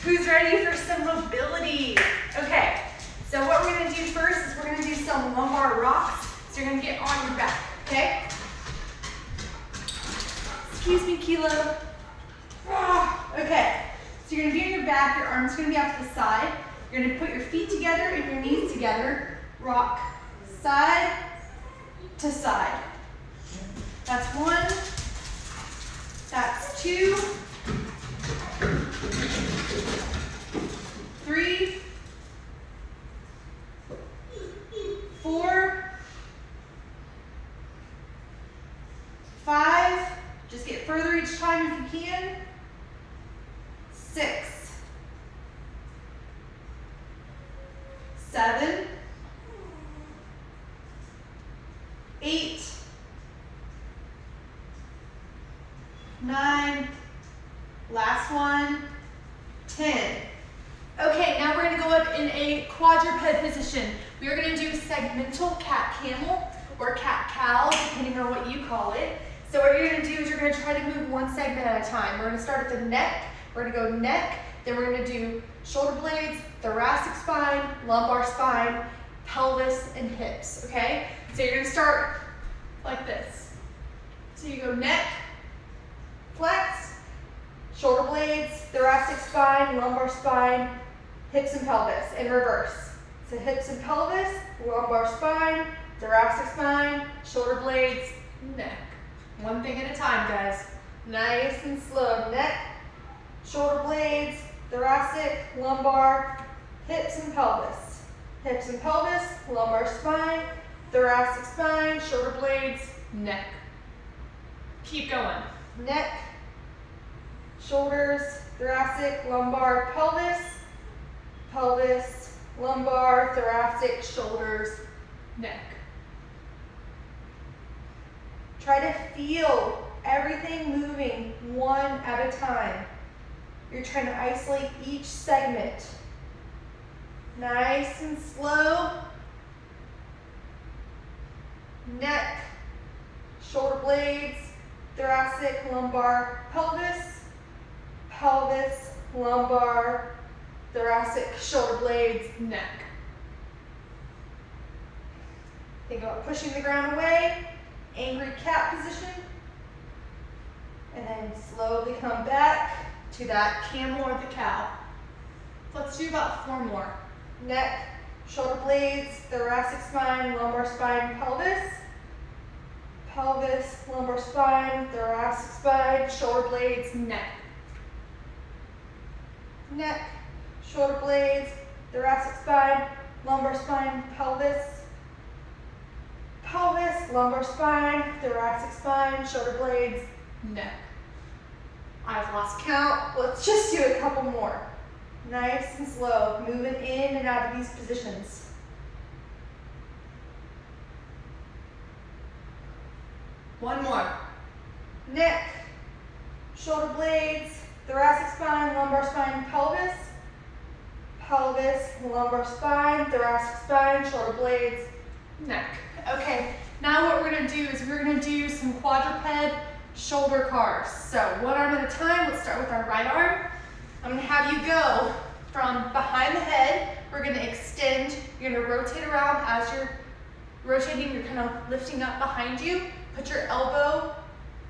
Who's ready for some mobility? Okay, so what we're gonna do first is we're gonna do some lumbar rocks. So you're gonna get on your back, okay? Excuse me, Kilo. Okay, so you're gonna be on your back, your arms are gonna be out to the side. You're gonna put your feet together and your knees together. Rock side to side. That's 1, that's 2, 3, 4, 5, just get further each time if you can, 6, 7, 8, 9, last one, 10. Okay, now we're gonna go up in a quadruped position. We are gonna do segmental cat-camel or cat-cow, depending on what you call it. So what you're gonna do is you're gonna try to move one segment at a time. We're gonna start at the neck, we're gonna go neck, then we're gonna do shoulder blades, thoracic spine, lumbar spine, pelvis, and hips, okay? So you're gonna start like this. So you go neck, flex, shoulder blades, thoracic spine, lumbar spine, hips and pelvis, in reverse. So hips and pelvis, lumbar spine, thoracic spine, shoulder blades, neck. One thing at a time, guys. Nice and slow. Neck, shoulder blades, thoracic, lumbar, hips and pelvis. Hips and pelvis, lumbar spine, thoracic spine, shoulder blades, neck. Keep going. Neck, shoulders, thoracic, lumbar, pelvis, pelvis, lumbar, thoracic, shoulders, neck. Try to feel everything moving one at a time. You're trying to isolate each segment. Nice and slow. Neck, shoulder blades, thoracic, lumbar, pelvis, pelvis, lumbar, thoracic, shoulder blades, neck. Think about pushing the ground away, angry cat position, and then slowly come back to that camel or the cow. Let's do about 4 more. Neck, shoulder blades, thoracic spine, lumbar spine, pelvis, pelvis, lumbar spine, thoracic spine, shoulder blades, neck. Neck, shoulder blades, thoracic spine, lumbar spine, pelvis, pelvis, lumbar spine, thoracic spine, shoulder blades, neck. I've lost count. Let's just do a couple more. Nice and slow, moving in and out of these positions. One more. Neck, shoulder blades, thoracic spine, lumbar spine, pelvis, pelvis, lumbar spine, thoracic spine, shoulder blades, neck. Okay, now what we're gonna do is we're gonna do some quadruped shoulder cars. So 1 arm at a time. Let's start with our right arm. I'm gonna have you go from behind the head. We're gonna extend. You're gonna rotate around. As you're rotating, you're kind of lifting up behind you. Put your elbow,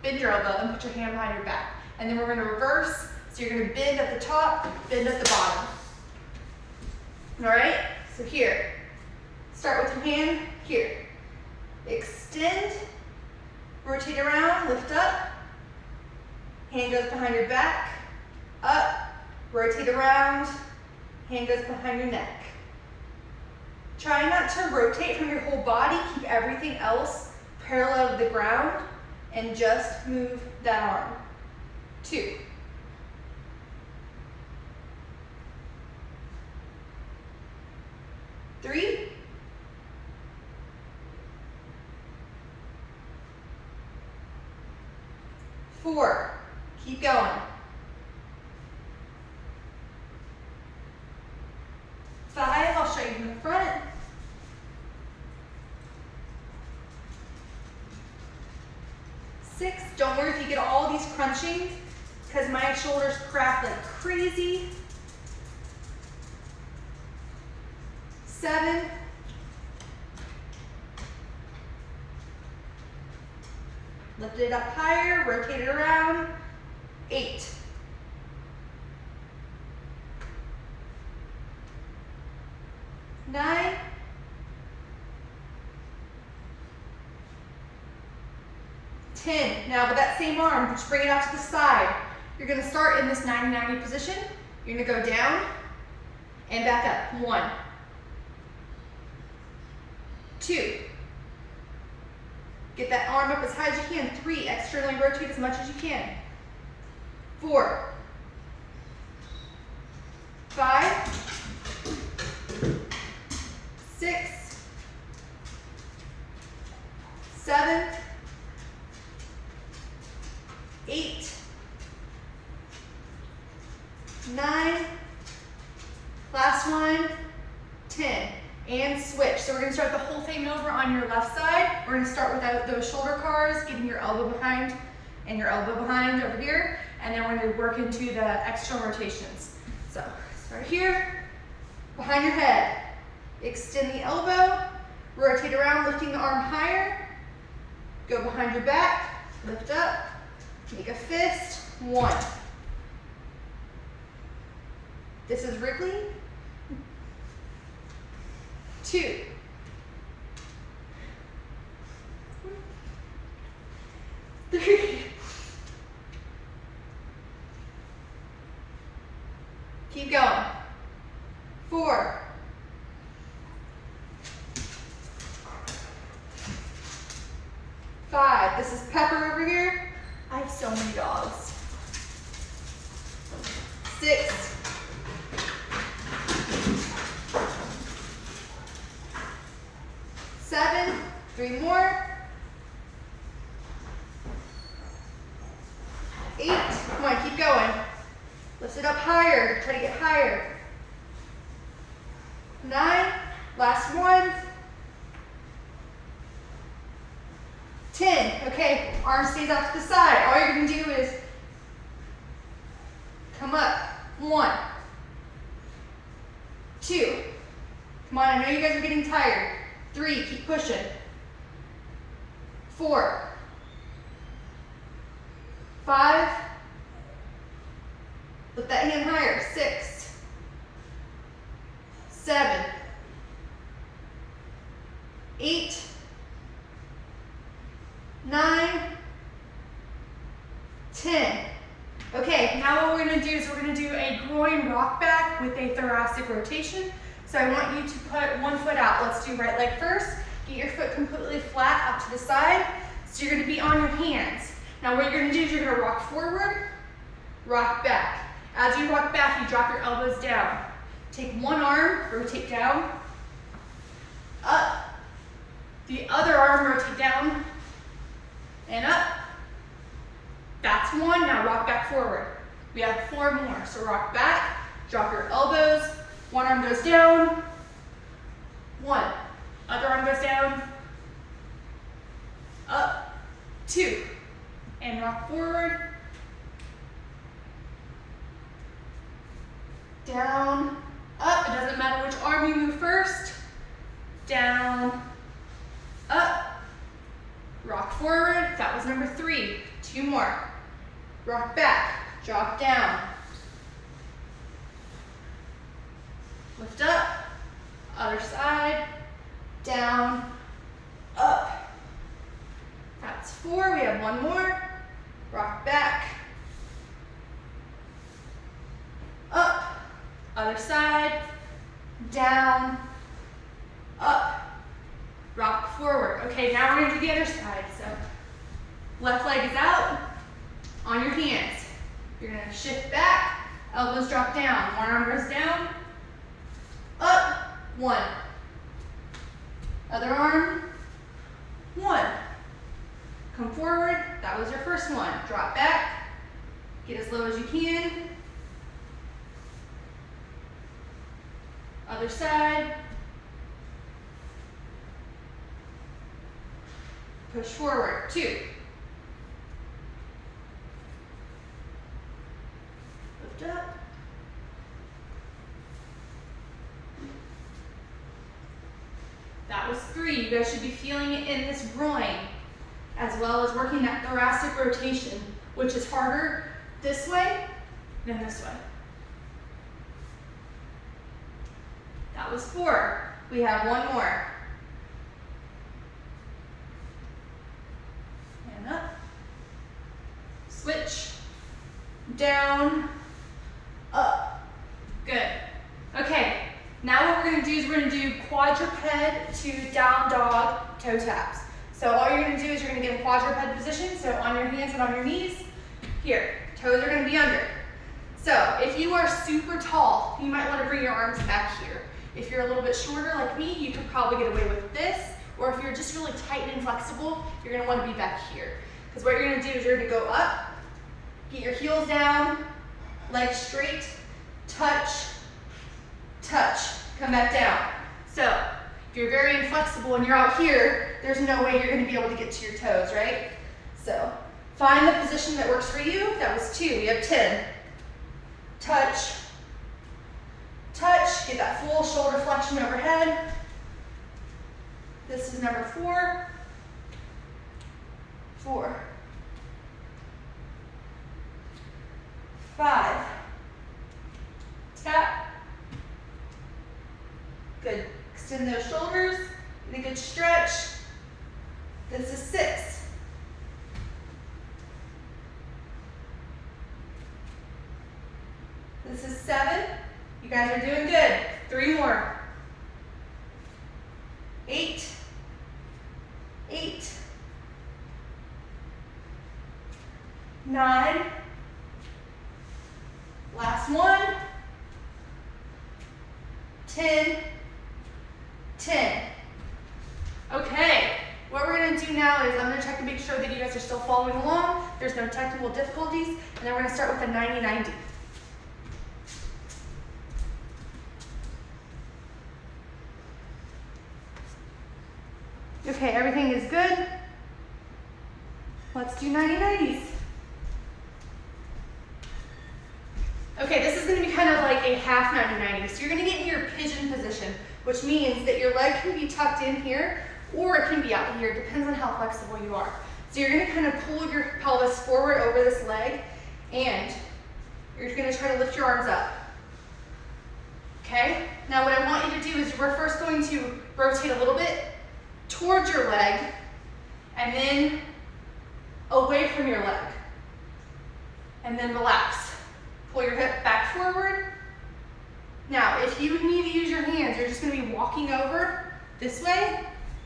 bend your elbow, and put your hand behind your back. And then we're gonna reverse. So you're gonna bend at the top, bend at the bottom. All right, so here. Start with your hand here. Extend, rotate around, lift up. Hand goes behind your back, up, rotate around, hand goes behind your neck. Try not to rotate from your whole body, keep everything else parallel to the ground, and just move that arm. 2. 3. 4. Keep going. 5. I'll show you from the front. 6. Don't worry if you get all these crunching, because my shoulders crack like crazy. 7, 'Lift it up higher, rotate it around, 8, 9, 10. Now with that same arm, just bring it out to the side. You're going to start in this 90-90 position. You're going to go down and back up. 1, 2. Get that arm up as high as you can. 3, externally rotate as much as you can. 4, 5, 6, 7, 8, 9, last one, 10. And switch. So we're going to start the whole thing over on your left side. We're going to start without those shoulder cars, getting your elbow behind and your elbow behind over here. And then we're going to work into the external rotations. So start here, behind your head. Extend the elbow, rotate around, lifting the arm higher. Go behind your back, lift up, make a fist. 1. This is Wrigley. 2. 3. Keep going. 4. 5. This is Pepper over here. I have so many dogs. 6. 7. 3 more. 8. Come on, keep going. Lift it up higher. Try to get higher. 9. Last one. 10. Okay, arm stays out to the side. All you're going to do is come up. 1, 2. Come on, I know you guys are getting tired. 3, keep pushing. 4, 5, lift that hand higher. 6, 7, 8, 9, 10. Okay, now what we're going to do is we're going to do a groin rock back with a thoracic rotation. So I want you to put one foot out. Let's do right leg first. Get your foot completely flat up to the side. So you're going to be on your hands. Now what you're going to do is you're going to rock forward, rock back. As you rock back, you drop your elbows down. Take one arm, rotate down, up. The other arm, rotate down, and up. That's 1. Now rock back forward. We have 4 more. So rock back, drop your elbows. One arm goes down. 1. Other arm goes down. Up. 2. And rock forward. Down. Up. It doesn't matter which arm you move first. Down. Up. Rock forward. That was number 3. 2 more. Rock back. Drop down. Lift up. Other side. Down. Up. That's 4. We have 1 more. Rock back. Up. Other side. Down. Up. Rock forward. Okay, now we're going to do the other side. So left leg is out. On your hands. You're going to shift back. Elbows drop down. One arm goes down. Up. 1. Other arm. 1. Come forward. That was your first one. Drop back. Get as low as you can. Other side. Push forward. 2. Lift up. That was 3. You guys should be feeling it in this groin, as well as working that thoracic rotation, which is harder this way than this way. That was 4. We have 1 more. And up. Switch. Down. Up. Good. Okay. Now what we're going to do is we're going to do quadruped to down dog toe taps. So all you're going to do is you're going to get a quadruped position, so on your hands and on your knees. Here, toes are going to be under. So if you are super tall, you might want to bring your arms back here. If you're a little bit shorter like me, you could probably get away with this. Or if you're just really tight and inflexible, you're going to want to be back here. Because what you're going to do is you're going to go up, get your heels down, legs straight, touch, touch, come back down. So if you're very inflexible and you're out here, there's no way you're going to be able to get to your toes, right? So find the position that works for you. That was 2. We have 10. Touch, touch, get that full shoulder flexion overhead. This is number 4. 4. 5. Tap. Good. Extend those shoulders. Get a good stretch. This is 6. This is 7. You guys are doing good. 3 more. 8. 8. 9. Last one. 10. 10. Okay, what we're going to do now is I'm going to check to make sure that you guys are still following along. There's no technical difficulties. And then we're going to start with a 90-90. Okay, everything is good. Let's do 90-90s. Okay, this is going to be kind of like a half 90-90. So you're going to get into your pigeon position, which means that your leg can be tucked in here or it can be out here. It depends on how flexible you are. So you're going to kind of pull your pelvis forward over this leg and you're going to try to lift your arms up. Okay? Now what I want you to do is we're first going to rotate a little bit towards your leg and then away from your leg. And then relax. Pull your hip back forward. Now, if you need to use your hands, you're just going to be walking over this way,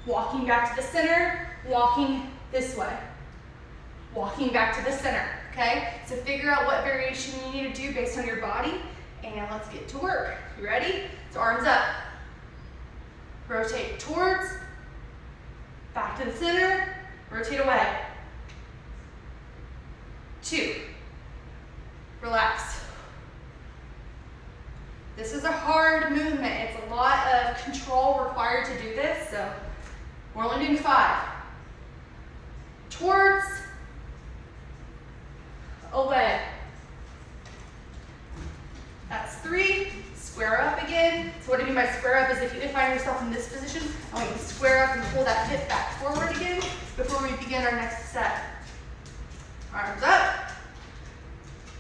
walking back to the center, walking this way, walking back to the center, okay? So figure out what variation you need to do based on your body, and let's get to work. You ready? So arms up. Rotate towards, back to the center, rotate away. 2. Relax. This is a hard movement. It's a lot of control required to do this, so we're only doing 5. Towards, away. That's 3. Square up again. So what I mean by square up is if you find yourself in this position, I want you to square up and pull that hip back forward again before we begin our next set. Arms up.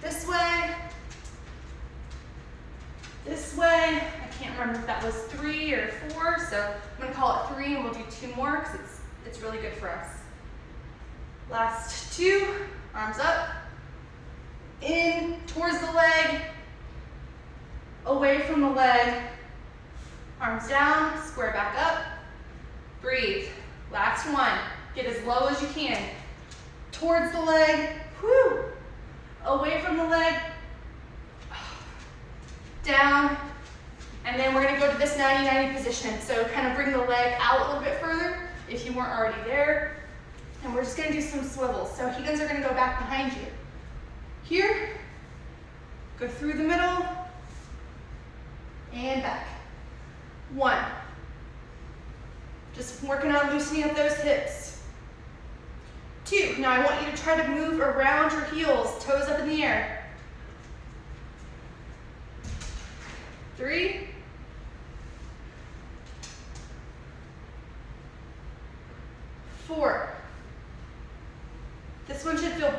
This way. This way. I can't remember if that was 3 or 4, so I'm going to call it 3 and we'll do 2 more because it's really good for us. Last 2. Arms up. In towards the leg. Away from the leg. Arms down. Square back up. Breathe. Last 1. Get as low as you can. Towards the leg. Whew. Away from the leg. Down. And then we're going to go to this 90-90 position. So kind of bring the leg out a little bit further if you weren't already there. And we're just going to do some swivels. So you guys are going to go back behind you. Here. Go through the middle. And back. 1. Just working on loosening up those hips. 2. Now I want you to try to move around your heels, toes up in the air. 3.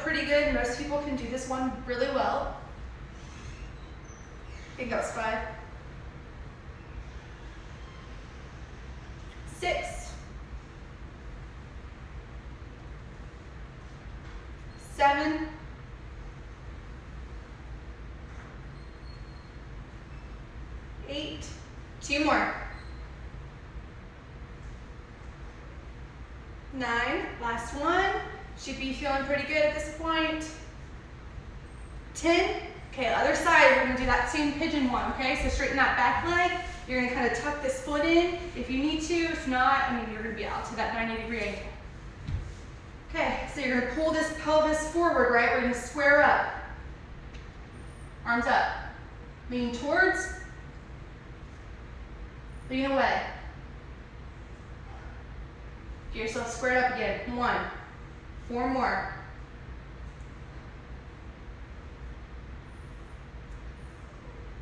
pretty good. Most people can do this one really well. I think that was 5. 6. 7. 8. 2 more. 9. Last one. Should be feeling pretty good at this point. 10. Okay, other side, we're gonna do that same pigeon one, okay? So straighten that back leg. You're gonna kind of tuck this foot in if you need to. If not, I mean, you're gonna be out to that 90-degree angle. Okay, so you're gonna pull this pelvis forward, right? We're gonna square up. Arms up. Lean towards. Lean away. Get yourself squared up again. 1. 4 more.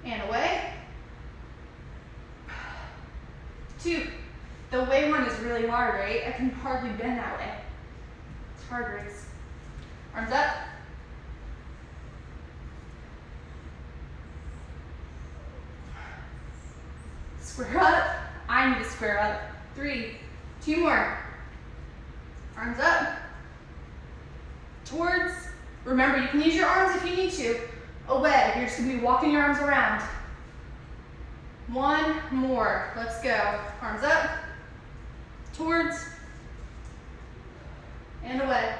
And away. 2. The way one is really hard, right? I can hardly bend that way. It's hard, Grace. Arms up. Square up. I need to square up. 3. 2 more. Arms up. Towards. Remember, you can use your arms if you need to. Away. You're just going to be walking your arms around. 1 more. Let's go. Arms up. Towards. And away.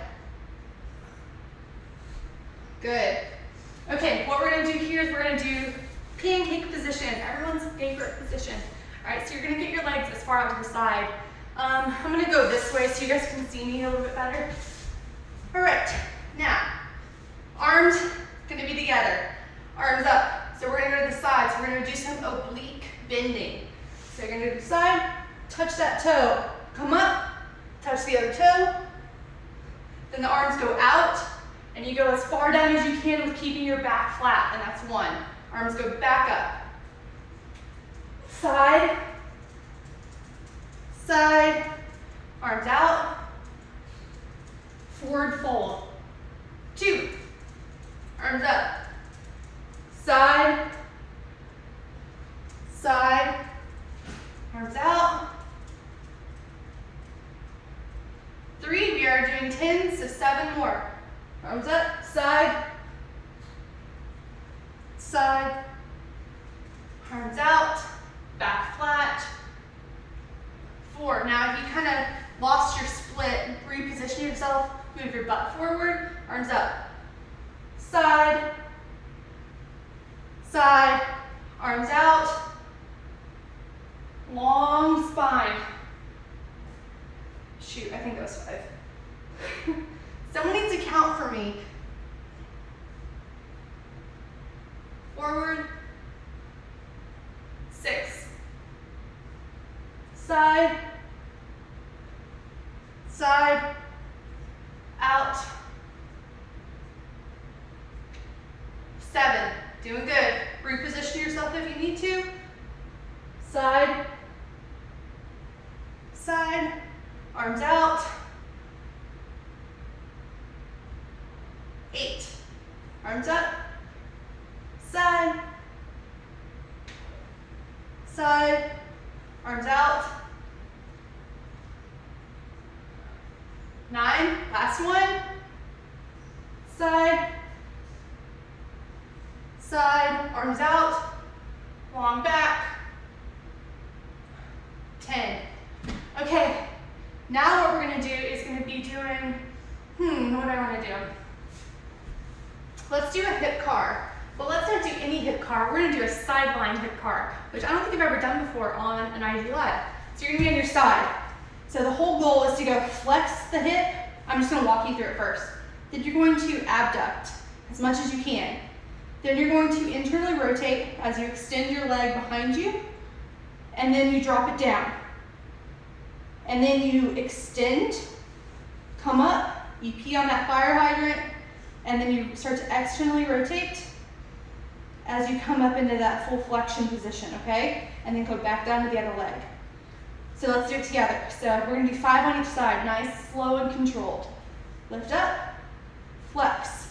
Good. Okay, what we're going to do here is we're going to do pancake position. Everyone's favorite position. All right, so you're going to get your legs as far out to the side. I'm going to go this way so you guys can see me a little bit better. All right, now, arms going to be together. Arms up. So we're going to go to the side. So we're going to do some oblique bending. So you're going to go to the side, touch that toe, come up, touch the other toe. Then the arms go out, and you go as far down as you can with keeping your back flat, and that's 1. Arms go back up. Side, side, arms out, forward fold. 2, arms up, side, side, arms out. 3, we are doing 10, so 7 more. Arms up, side, side, arms out, back flat. 4, now if you kind of lost your split, reposition yourself, move your butt forward, arms up, side, side, arms out, long spine. Shoot, I think that was 5. Someone needs to count for me. Forward. 6. Side. Side. Out. 7. Doing good. Reposition yourself if you need to. Side. Side. Arms out. 8. Arms up. Side. Side. Arms out. 9. Last one. Side. Side. Arms out. Long back. 10. Okay. Now what we're going to do is going to be doing, what do I want to do? Let's do a hip car, but let's not do any hip car. We're going to do a sideline hip car, which I don't think I've ever done before on an IG Live. So you're going to be on your side. So the whole goal is to go flex the hip. I'm just going to walk you through it first. Then you're going to abduct as much as you can. Then you're going to internally rotate as you extend your leg behind you, and then you drop it down. And then you extend, come up, you pee on that fire hydrant, and then you start to externally rotate as you come up into that full flexion position, okay? And then go back down to the other leg. So let's do it together. So we're gonna do 5 on each side, nice, slow, and controlled. Lift up, flex,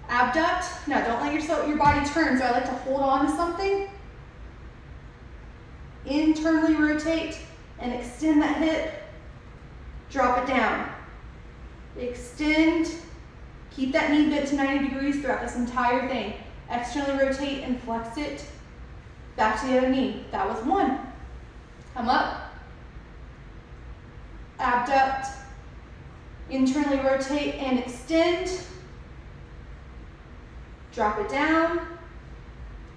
abduct. Now don't let your body turn, so I like to hold on to something. Internally rotate and extend that hip, drop it down. Extend, keep that knee bent to 90 degrees throughout this entire thing. Externally rotate and flex it, back to the other knee. That was one. Come up, abduct, internally rotate and extend, drop it down,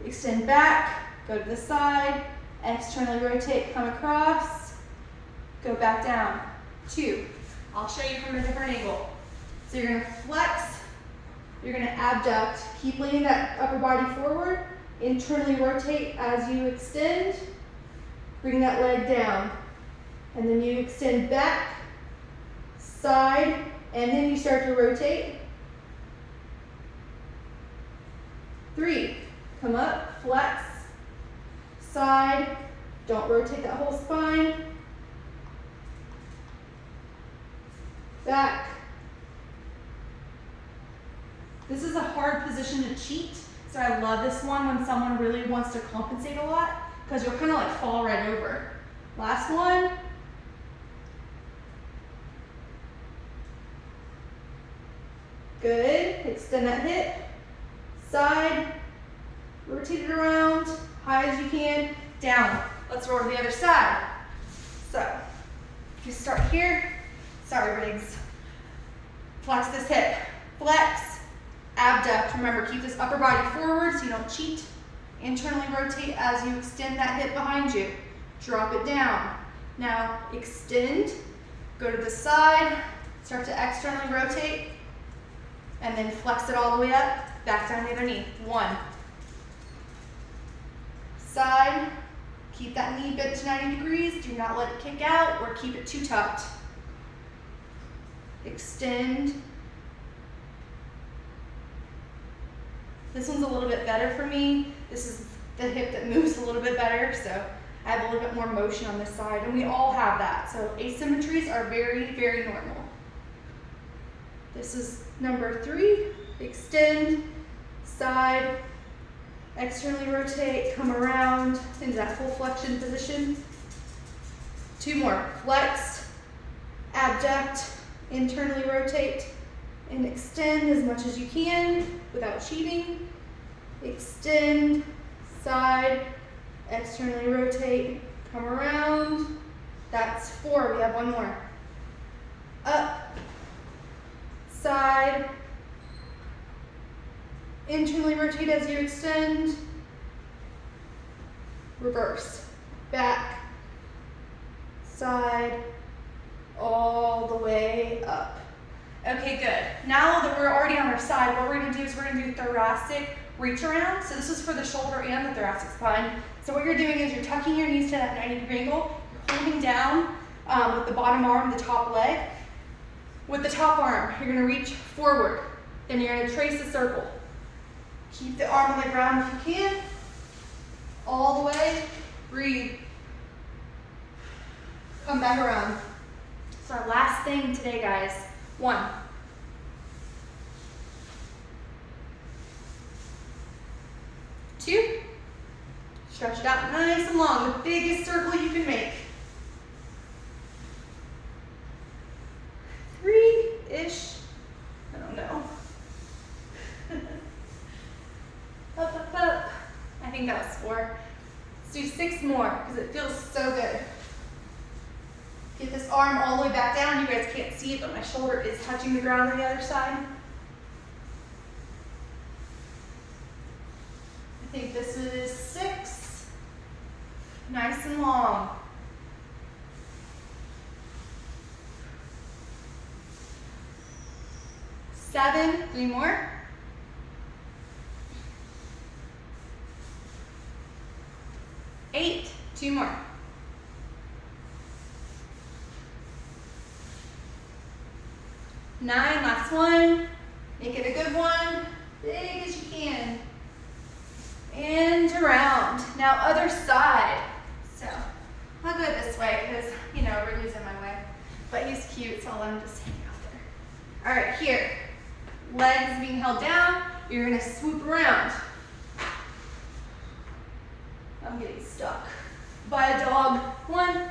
extend back, go to the side, externally rotate, come across, go back down. Two. I'll show you from a different angle. So you're gonna flex, you're gonna abduct, keep leaning that upper body forward, internally rotate as you extend, bring that leg down, and then you extend back, side, and then you start to rotate. Three, come up, flex, side, don't rotate that whole spine, back. This is a hard position to cheat, so I love this one when someone really wants to compensate a lot, because you'll kind of like fall right over. Last one. Good, extend that hip, side, rotate it around, high as you can, down. Let's roll to the other side. So, you start here. Sorry, Riggs. Flex this hip. Flex, abduct. Remember, keep this upper body forward so you don't cheat. Internally rotate as you extend that hip behind you. Drop it down. Now, extend, go to the side, start to externally rotate, and then flex it all the way up, back down the other knee. One. Side, keep that knee bent to 90 degrees. Do not let it kick out or keep it too tucked. Extend. This one's a little bit better for me. This is the hip that moves a little bit better, so I have a little bit more motion on this side, and we all have that. So asymmetries are very, very normal. This is number 3. Extend, side, externally rotate, come around into that full flexion position. 2 more. Flex, abduct, internally rotate, and extend as much as you can without cheating. Extend, side, externally rotate, come around. That's 4. We have 1 more. Up, side, internally rotate as you extend, reverse, back, side, all the way up. Okay, good. Now that we're already on our side, what we're gonna do is we're gonna do thoracic reach around. So this is for the shoulder and the thoracic spine. So what you're doing is you're tucking your knees to that 90-degree angle, you're holding down with the bottom arm, the top leg. With the top arm, you're gonna reach forward. Then you're gonna trace a circle. Keep the arm on the ground if you can. All the way, breathe. Come back around. So our last thing today, guys. 1. 2. Stretch it out nice and long, the biggest circle you can make. 3-ish. I don't know. Up, up, up. I think that was 4. Let's do 6 more because it feels so good. Get this arm all the way back down. You guys can't see it, but my shoulder is touching the ground on the other side. I think this is 6. Nice and long. 7, 3 more. 8, 2 more. 9, last one. Make it a good one, big as you can. And around. Now other side. So I'll go this way because, you know, Wrigley's in my way. But he's cute, so I'll let him just hang out there. All right, here. legs being held down. You're gonna swoop around. I'm getting stuck by a dog. 1.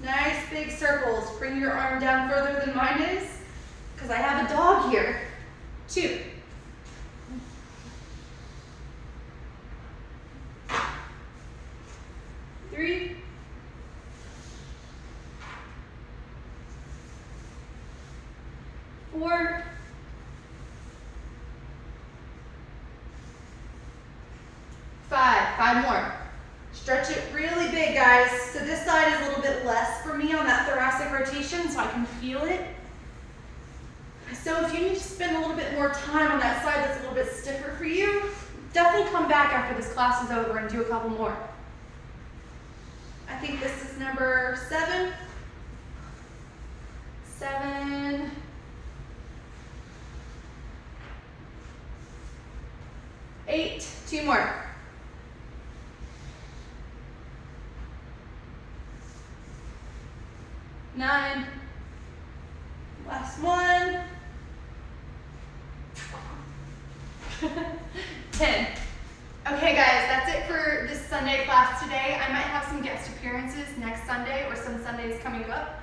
Nice big circles. Bring your arm down further than mine is, because I have a dog here. 2. 3. 4. 5. 5 more. Stretch it really big, guys. So this side is a little bit less for me on that thoracic rotation, so I can feel it. So if you need to spend a little bit more time on that side that's a little bit stiffer for you, definitely come back after this class is over and do a couple more. I think this is number 7. 7. 8. 2 more. 9. Last one. 10. Okay guys, that's it for this Sunday class today. I might have some guest appearances next Sunday or some Sundays coming up.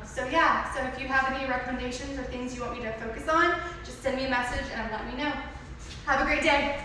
So if you have any recommendations or things you want me to focus on, just send me a message and let me know. Have a great day.